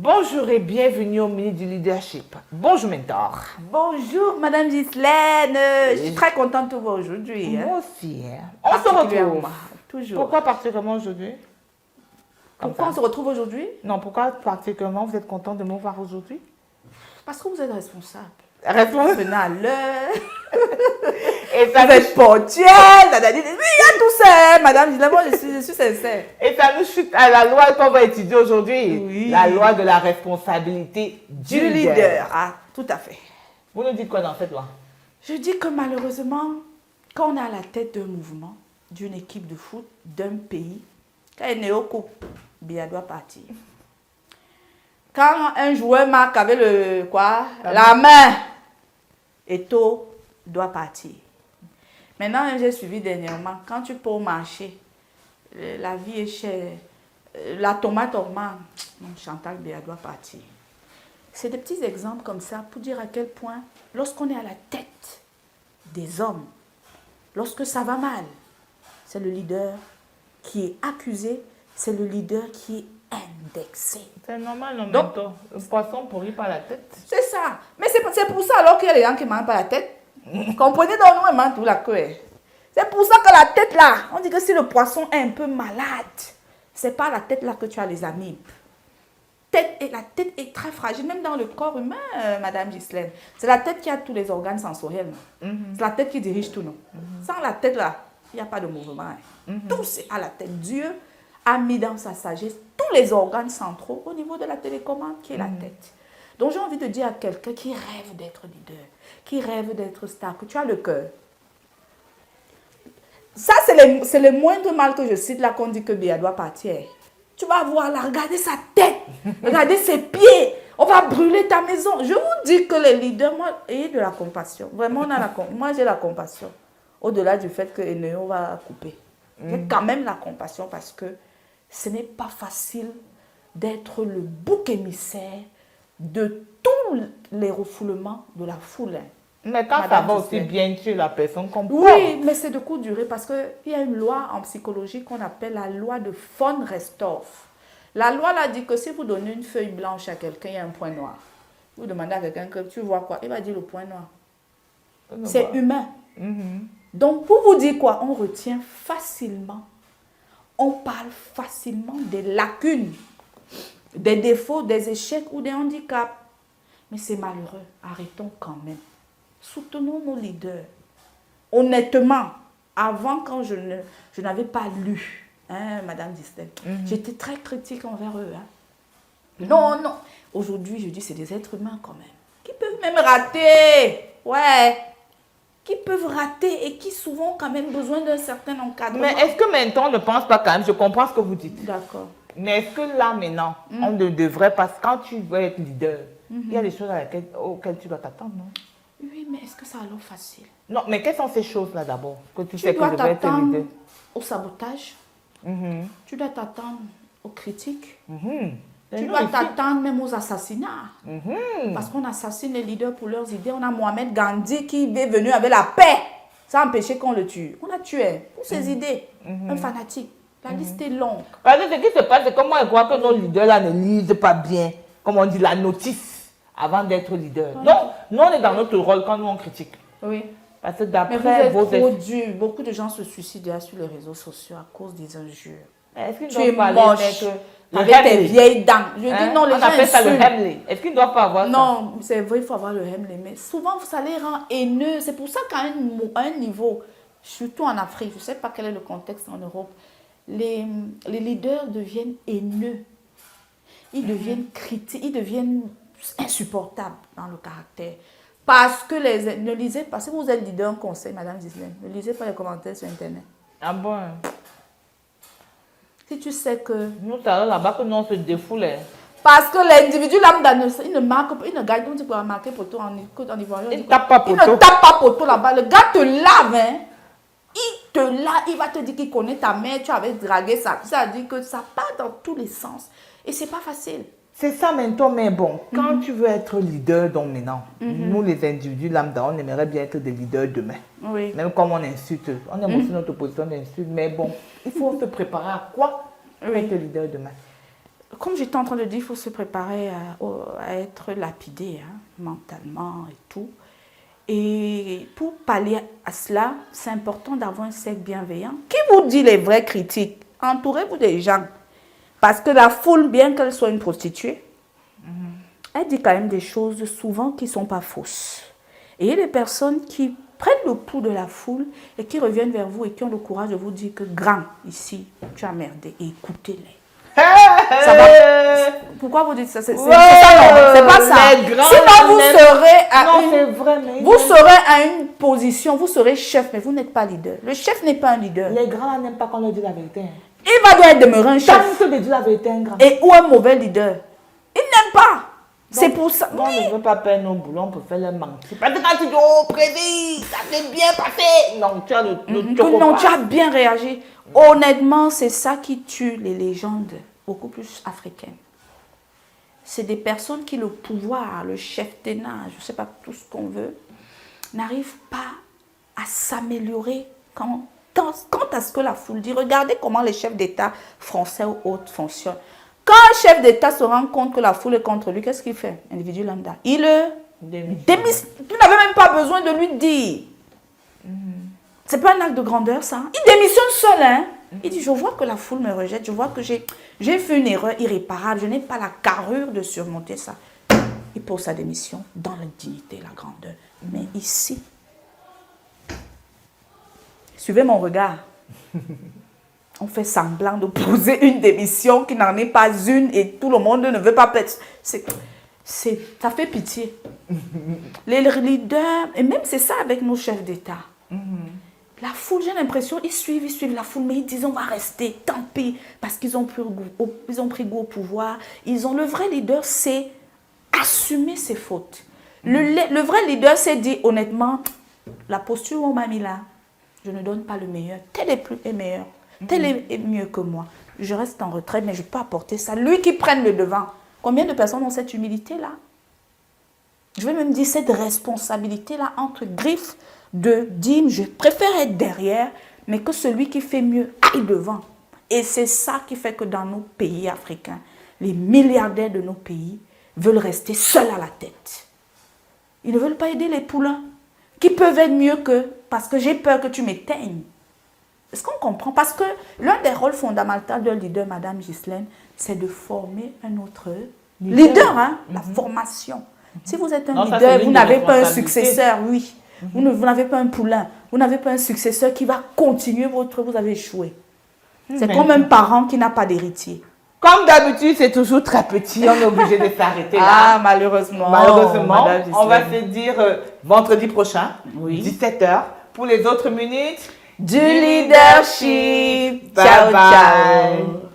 Bonjour et bienvenue au Minute du Leadership. Bonjour mentor. Bonjour Madame Ghislaine, je suis très contente de vous voir aujourd'hui. Moi aussi. On se retrouve. Toujours. Pourquoi particulièrement aujourd'hui? Pourquoi on se retrouve aujourd'hui? Non, pourquoi particulièrement vous êtes content de me voir aujourd'hui? Parce que vous êtes responsable. Responsable. Venez à l'heure. Et ça vous êtes ponctuelle. Oui, il y a tout ça, Madame Ghislaine, moi je suis sincère. Et ça nous chute à la loi qu'on va étudier aujourd'hui. Oui. La loi de la responsabilité du leader. Ah, tout à fait. Vous nous dites quoi dans cette loi? Je dis que malheureusement, quand on est à la tête d'un mouvement, d'une équipe de foot, d'un pays, quand il est au coupe, bien doit partir. Quand un joueur marque avec la main, Eto'o doit partir. Maintenant, j'ai suivi dernièrement, quand tu peux au marché, la vie est chère, la tomate augmente, Chantal Béa doit partir. C'est des petits exemples comme ça pour dire à quel point, lorsqu'on est à la tête des hommes, lorsque ça va mal, c'est le leader qui est accusé, c'est le leader qui est indexé. C'est normal, non, Donc, le poisson pourrit par la tête. C'est ça. Mais c'est pour ça alors qu'il y a les gens qui ne mangent pas la tête. Comprenez donc, nous, on mange tout la queue. C'est pour ça que la tête là, on dit que si le poisson est un peu malade, c'est pas la tête là que tu as les amibes. La tête est très fragile, même dans le corps humain, Madame Ghislaine. C'est la tête qui a tous les organes sensoriels. C'est la tête qui dirige tout, non. Sans la tête là, il n'y a pas de mouvement. Tout c'est à la tête. Dieu a mis dans sa sagesse tous les organes centraux au niveau de la télécommande qui est la tête. Donc j'ai envie de dire à quelqu'un qui rêve d'être leader, qui rêve d'être star, que tu as le cœur. Ça, c'est le moindre mal que je cite là qu'on dit que Béa doit partir. Tu vas voir là, regardez sa tête, regardez ses pieds. On va brûler ta maison. Je vous dis que les leaders, moi, ayez de la compassion. Vraiment, moi j'ai la compassion. Au-delà du fait que Eneo va couper. J'ai quand même la compassion parce que ce n'est pas facile d'être le bouc émissaire de tous les refoulements de la foule. Mais quand ça va aussi bien que la personne comprend. Oui, mais c'est de courte durée parce qu'il y a une loi en psychologie qu'on appelle la loi de von Restorff. La loi là dit que si vous donnez une feuille blanche à quelqu'un, il y a un point noir. Vous demandez à quelqu'un que tu vois quoi, il va dire le point noir. C'est humain. Donc pour vous dire quoi, on retient facilement, on parle facilement des lacunes, des défauts, des échecs ou des handicaps. Mais c'est malheureux. Arrêtons quand même. Soutenons nos leaders. Honnêtement, avant, quand je n'avais pas lu, Madame Ghislaine, j'étais très critique envers eux. Non. Aujourd'hui, je dis c'est des êtres humains quand même. Qui peuvent même rater. Ouais. Qui peuvent rater et qui souvent quand même besoin d'un certain encadrement. Mais est-ce que maintenant on ne pense pas quand même, je comprends ce que vous dites. D'accord. Mais est-ce que là maintenant, on ne devrait pas, quand tu veux être leader, il y a des choses auxquelles tu dois t'attendre, non? Oui, mais est-ce que ça a l'air facile? Non, mais quelles sont ces choses-là d'abord que tu Tu sais que dois je vais être t'attendre leader? au sabotage. Tu dois t'attendre aux critiques. Tu nous dois ici. t'attendre même aux assassinats. Parce qu'on assassine les leaders pour leurs idées. On a Mohamed Gandhi qui est venu avec la paix. Ça a empêché qu'on le tue. On l'a tué pour ses idées. Un fanatique. La liste est longue. Parce que ce qui se passe, c'est que moi, je crois que nos leaders là ne lisent pas bien, comme on dit, la notice avant d'être leader. Donc, nous, on est dans notre rôle quand nous, on critique. Oui. Parce que Mais d'après vous êtes trop dur. Beaucoup de gens se suicident sur les réseaux sociaux à cause des injures. Est-ce qu'ils Tu es doivent moche. mettre Avec tes vieilles dents. Je dis non, les on gens appelle ça le insultent. Hemley. Est-ce qu'ils ne doivent pas avoir ça? Non, c'est vrai, il faut avoir le Hemley. Mais souvent, ça les rend haineux. C'est pour ça qu'à un niveau, surtout en Afrique, je ne sais pas quel est le contexte en Europe, les leaders deviennent haineux. Ils deviennent critiques, ils deviennent insupportables dans le caractère. Parce que ne lisez pas, si vous êtes leader, un conseil, Madame Ghislaine, ne lisez pas les commentaires sur Internet. Ah bon? Si tu sais que... Nous, c'est là-bas que nous, on se défoule. Parce que l'individu lambda, il ne marque pas, il ne gagne pas, tu peux marquer poteau en ivoirien. Il ne tape pas Il poteau. ne tape pas poteau là-bas. Le gars te lave, hein. Il te lave, il va te dire qu'il connaît ta mère, tu avais dragué ça. Ça veut dire que ça part dans tous les sens. Et c'est pas facile. C'est ça maintenant, mais bon, quand tu veux être leader, donc maintenant, nous les individus lambda, on aimerait bien être des leaders demain. Oui. Même comme on insulte, on aime aussi notre position d'insulte, mais bon, il faut se préparer à quoi pour être leader demain? comme j'étais en train de dire, il faut se préparer à être lapidé hein, mentalement et tout. Et pour pallier à cela, c'est important d'avoir un cercle bienveillant. Qui vous dit les vraies critiques? Entourez-vous des gens. Parce que la foule, bien qu'elle soit une prostituée, elle dit quand même des choses souvent qui ne sont pas fausses. Et il y a des personnes qui prennent le pouls de la foule et qui reviennent vers vous et qui ont le courage de vous dire que grand, ici, tu as merdé. Et écoutez-les. Ça va. Pourquoi vous dites ça? C'est ça, non. C'est pas ça. Sinon, vous serez à une position, vous serez chef, mais vous n'êtes pas leader. Le chef n'est pas un leader. Les grands n'aiment pas qu'on leur dise la vérité. Il va bien demeurer un chef. Tant que de dire la vérité, un grand. Et ou un mauvais leader. Il n'aime pas. C'est pour ça. On ne veut pas perdre nos boulots, on peut faire leur mentir. Parce que quand tu dis, oh, prévis, ça s'est bien passé. Non, tu as non, tu as bien réagi. Honnêtement, c'est ça qui tue les légendes, beaucoup plus africaines. C'est des personnes qui, le pouvoir, le chef d'État, je ne sais pas tout ce qu'on veut, n'arrivent pas à s'améliorer quant à ce que la foule dit. Regardez comment les chefs d'État français ou autres fonctionnent. Quand un chef d'État se rend compte que la foule est contre lui, qu'est-ce qu'il fait? Individu lambda. Il le démissionne. Tu n'avais même pas besoin de lui dire. C'est pas un acte de grandeur, ça. Il démissionne seul, hein. Il dit, je vois que la foule me rejette, je vois que j'ai fait une erreur irréparable, je n'ai pas la carrure de surmonter ça. Il pose sa démission dans la dignité, la grandeur. Mais ici, suivez mon regard. On fait semblant de poser une démission qui n'en est pas une et tout le monde ne veut pas perdre. Ça fait pitié. Les leaders, et même c'est ça avec nos chefs d'État. La foule, j'ai l'impression, ils suivent la foule, mais ils disent on va rester, tant pis, parce qu'ils ont pris goût au pouvoir. Le vrai leader, c'est assumer ses fautes. Le vrai leader, c'est dire honnêtement, la posture où on m'a mis là, je ne donne pas le meilleur. Tel est meilleur, tel est mieux que moi. Je reste en retrait, mais je peux apporter ça. Lui qui prenne le devant. Combien de personnes ont cette humilité-là? Je vais même dire cette responsabilité-là entre griffes de dire, je préfère être derrière, mais que celui qui fait mieux aille devant. Et c'est ça qui fait que dans nos pays africains, les milliardaires de nos pays veulent rester seuls à la tête. Ils ne veulent pas aider les poulains, qui peuvent être mieux que, parce que j'ai peur que tu m'éteignes. Est-ce qu'on comprend? Parce que l'un des rôles fondamentaux d'un leader, Madame Ghislaine, c'est de former un autre leader, hein, la formation. Si vous êtes un leader, vous n'avez pas un successeur, oui. Vous n'avez pas un poulain, vous n'avez pas un successeur qui va continuer vous avez échoué. C'est comme un parent qui n'a pas d'héritier. Comme d'habitude, c'est toujours très petit, on est obligé de s'arrêter là. Ah, malheureusement. Malheureusement, on va se dire vendredi prochain, oui. 17h. Pour les autres minutes, du leadership. Ciao, ciao.